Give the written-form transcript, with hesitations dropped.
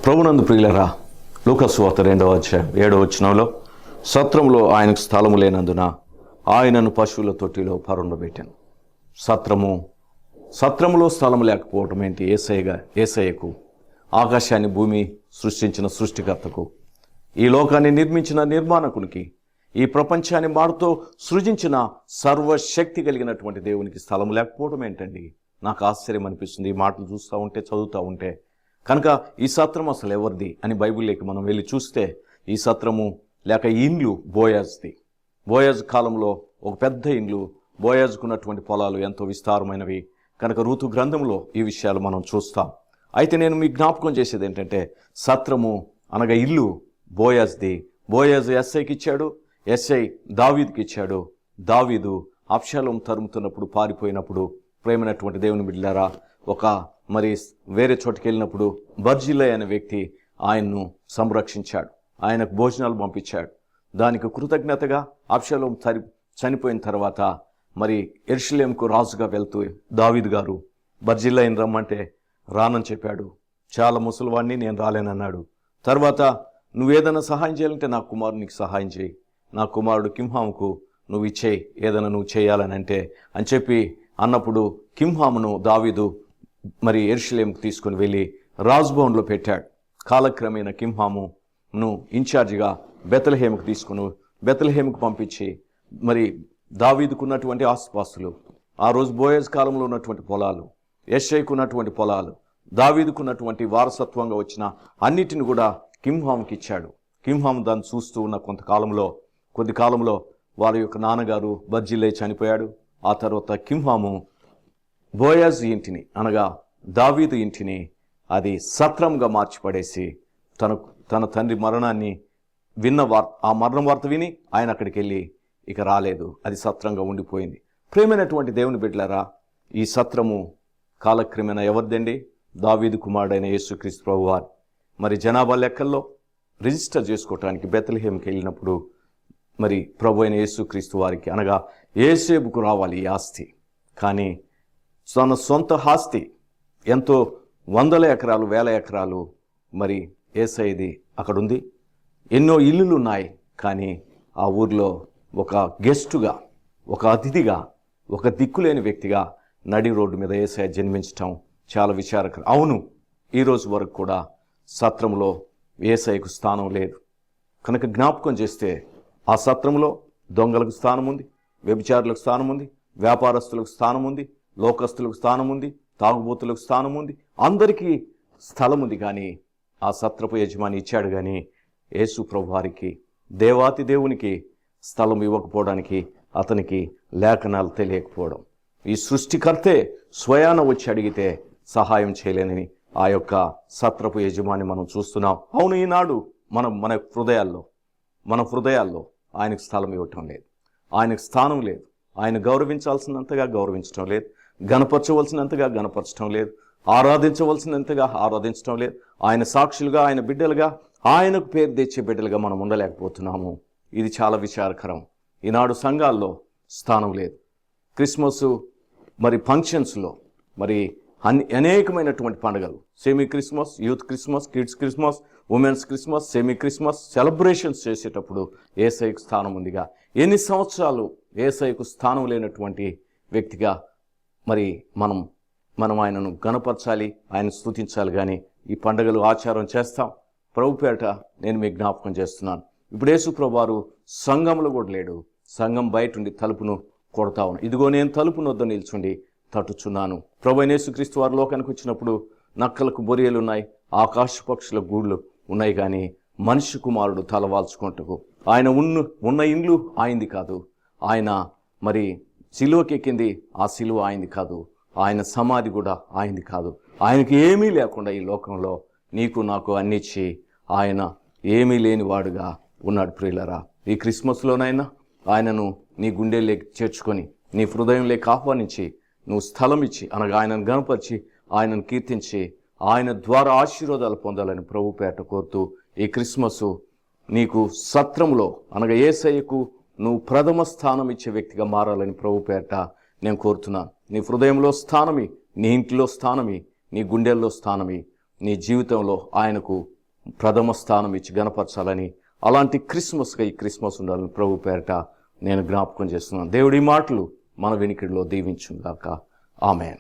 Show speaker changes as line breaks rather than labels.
ప్రభునందు ప్రియులరా, లూకాసు వార్త 2వ అధ్యాయం 7వ వచనంలో, సత్రంలో ఆయనకు స్థలము లేనందున ఆయనను పశువుల తొట్టిలో పరుండబెట్టాను. సత్రములో స్థలం లేకపోవటం ఏంటి? యేసయ్యకు, ఆకాశాన్ని భూమి సృష్టించిన సృష్టికర్తకు, ఈ లోకాన్ని నిర్మించిన నిర్మాణకునికి, ఈ ప్రపంచాన్ని మారుతో సృజించిన సర్వశక్తి కలిగినటువంటి దేవునికి స్థలం లేకపోవడం ఏంటండి? నాకు ఆశ్చర్యం అనిపిస్తుంది ఈ మాటలు చూస్తూ ఉంటే, చదువుతూ ఉంటే. కనుక ఈ సత్రం అసలు ఎవరిది అని బైబిల్లోకి మనం వెళ్ళి చూస్తే, ఈ సత్రము లేక ఈ ఇండ్లు బోయాజ్ది. బోయాజ్ కాలంలో ఒక పెద్ద ఇండ్లు, బోయాజ్కున్నటువంటి పొలాలు ఎంతో విస్తారమైనవి. కనుక రూతు గ్రంథంలో ఈ విషయాలు మనం చూస్తాం. అయితే నేను మీకు జ్ఞాపకం చేసేది ఏంటంటే, సత్రము అనగా ఇల్లు బోయాజ్ది. బోయాజ్ ఎస్ఐకి ఇచ్చాడు, ఎస్ఐ దావీదుకి ఇచ్చాడు. దావీదు అబ్షాలోము తరుముతున్నప్పుడు, పారిపోయినప్పుడు, ప్రేమైనటువంటి దేవుని బిడ్డలారా, మరి వేరే చోటుకి వెళ్ళినప్పుడు బర్జిల్లై అనే వ్యక్తి ఆయన్ను సంరక్షించాడు, ఆయనకు భోజనాలు పంపించాడు. దానికి కృతజ్ఞతగా అబ్షాలోము చనిపోయిన తర్వాత మరి యెరూషలేముకు రాజుగా వెళ్తూ దావీదు గారు బర్జిల్లైని రమ్మంటే రానని చెప్పాడు. చాలా ముసలివాడిని, నేను రాలేనన్నాడు. తర్వాత నువ్వేదైనా సహాయం చేయాలంటే నా కుమారునికి సహాయం చేయి, నా కుమారుడు కింహాముకు నువ్వు ఇచ్చేయి, ఏదైనా నువ్వు చేయాలని అని చెప్పి అన్నప్పుడు కింహామును దావీదు మరి యెరూషలేముకు తీసుకుని వెళ్ళి రాజ్భవన్లో పెట్టాడు. కాలక్రమేణా కింహామును ఇన్ఛార్జిగా బెత్లెహేముకు పంపించి, మరి దావీదుకున్నటువంటి ఆస్తిపాస్తులు, ఆ రోజు బోయజ్ కాలంలో ఉన్నటువంటి పొలాలు, యెషైకు ఉన్నటువంటి పొలాలు, దావీదుకున్నటువంటి వారసత్వంగా వచ్చిన అన్నిటిని కూడా కింహాముకి ఇచ్చాడు. కింహాము దాన్ని చూస్తూ ఉన్న కొద్ది కాలంలో వారి యొక్క నాన్నగారు బర్జిల్లై చనిపోయాడు. ఆ తర్వాత కింహాము బోయాజ్ ఇంటిని అనగా దావీదు ఇంటిని అది సత్రంగా మార్చిపడేసి తన తండ్రి మరణాన్ని ఆ మరణ వార్త విని ఆయన అక్కడికి వెళ్ళి ఇక రాలేదు, అది సత్రంగా ఉండిపోయింది. ప్రేమైనటువంటి దేవుని బిడ్డలారా, ఈ సత్రము కాలక్రమేణా ఎవరిదండి? దావీదు కుమారుడైన యేసుక్రీస్తు ప్రభువారు. మరి జనాభా లెక్కల్లో రిజిస్టర్ చేసుకోవటానికి బెత్లెహేముకి వెళ్ళినప్పుడు మరి ప్రభు అయిన యేసుక్రీస్తు వారికి అనగా యేసేపుకు రావాలి ఈ ఆస్తి. కానీ తన సొంత ఆస్తి ఎంతో 100 ఎకరాలు 1000 ఎకరాలు మరి యేసయ్యది అక్కడ ఉంది. ఎన్నో ఇల్లులు ఉన్నాయి. కానీ ఆ ఊర్లో ఒక గెస్టుగా, ఒక అతిథిగా, ఒక దిక్కులేని వ్యక్తిగా నడి రోడ్డు మీద యేసయ్య జన్మించటం చాలా విచారకరం. అవును, ఈరోజు వరకు కూడా సత్రంలో యేసయ్యకు స్థానం లేదు. కనుక జ్ఞాపకం చేస్తే ఆ సత్రంలో దొంగలకు స్థానం ఉంది, వ్యభిచారులకు స్థానం ఉంది, వ్యాపారస్తులకు స్థానం ఉంది, లోకస్తులకు స్థానం ఉంది, తాగుబోతులకు స్థానం ఉంది, అందరికీ స్థలం ఉంది. కానీ ఆ సత్రపు యజమాని ఇచ్చాడు. కానీ యేసు ప్రభు వారికి, దేవాతి దేవునికి స్థలం ఇవ్వకపోవడానికి అతనికి లేఖనాలు తెలియకపోవడం, ఈ సృష్టికర్తే స్వయాన వచ్చి అడిగితే సహాయం చేయలేనని ఆ యొక్క సత్రపు యజమాని మనం చూస్తున్నాం. అవును, ఈనాడు మన హృదయాల్లో ఆయనకు స్థలం ఇవ్వటం లేదు, ఆయనకు స్థానం లేదు. ఆయన గౌరవించాల్సినంతగా గౌరవించడం లేదు, గణపరచవలసినంతగా గణపరచడం లేదు, ఆరాధించవలసినంతగా ఆరాధించడం లేదు. ఆయన సాక్షులుగా, ఆయన బిడ్డలుగా, ఆయనకు పేరు తెచ్చే బిడ్డలుగా మనం ఉండలేకపోతున్నాము. ఇది చాలా విచారకరం. ఈనాడు సంఘాల్లో స్థానం లేదు. క్రిస్మస్ మరి ఫంక్షన్స్లో మరి అనేకమైనటువంటి పండుగలు, semi Christmas, youth Christmas, kids Christmas, women's Christmas, semi Christmas celebrations చేసేటప్పుడు యేసయ్యకు స్థానం ఉందిగా. ఎన్ని సంవత్సరాలు యేసయ్యకు స్థానం లేనటువంటి వ్యక్తిగా మరి మనం ఆయనను గణపరచాలి, ఆయన స్తుతించాలి. కానీ ఈ పండుగలు ఆచారం చేస్తాం. ప్రభు పేరట నేను మీకు జ్ఞాపకం చేస్తున్నాను. ఇప్పుడు యేసు ప్రభు వారు సంఘంలో కూడా లేడు. సంఘం బయట ఉండి తలుపును కొడతా ఉన్నాడు. ఇదిగో నేను తలుపు నొద్ద నిల్చుండి తట్టుచున్నాను. ప్రభు అయిన యేసుక్రీస్తు వారు లోకానికి వచ్చినప్పుడు నక్కలకు బొరియలు ఉన్నాయి, ఆకాశ పక్షుల గూళ్ళు ఉన్నాయి. కానీ మనిషి కుమారుడు తలవాల్చుకుంటకు ఆయన ఉన్న ఇండ్లు ఆయనది కాదు. ఆయన మరి సిలువకి ఎక్కింది, ఆ సిలువ ఆయనది కాదు. ఆయన సమాధి కూడా ఆయనది కాదు. ఆయనకి ఏమీ లేకుండా ఈ లోకంలో నీకు నాకు అన్నిచ్చి ఆయన ఏమీ లేనివాడుగా ఉన్నాడు. ప్రియులరా, ఈ క్రిస్మస్లోనైనా ఆయనను నీ గుండెల్లోకి చేర్చుకొని, నీ హృదయంలోకి ఆహ్వానించి, నువ్వు స్థలం ఇచ్చి అనగా ఆయనను గణపరిచి, ఆయనను కీర్తించి, ఆయన ద్వారా ఆశీర్వాదాలు పొందాలని ప్రభు పేరట కోరుతూ, ఈ క్రిస్మస్ నీకు సత్రంలో అనగా యేసయ్యకు నువ్వు ప్రథమ స్థానం ఇచ్చే వ్యక్తిగా మారాలని ప్రభు పేరట నేను కోరుతున్నాను. నీ హృదయంలో స్థానమి, నీ ఇంటిలో స్థానమి, నీ గుండెల్లో స్థానమి. నీ జీవితంలో ఆయనకు ప్రథమ స్థానం ఇచ్చి గణపరచాలని, అలాంటి క్రిస్మస్గా ఈ క్రిస్మస్ ఉండాలని ప్రభు పేరిట నేను జ్ఞాపకం చేస్తున్నాను. దేవుడి మాటలు మన వినికిడిలో దీవించుగాక. ఆమేన్.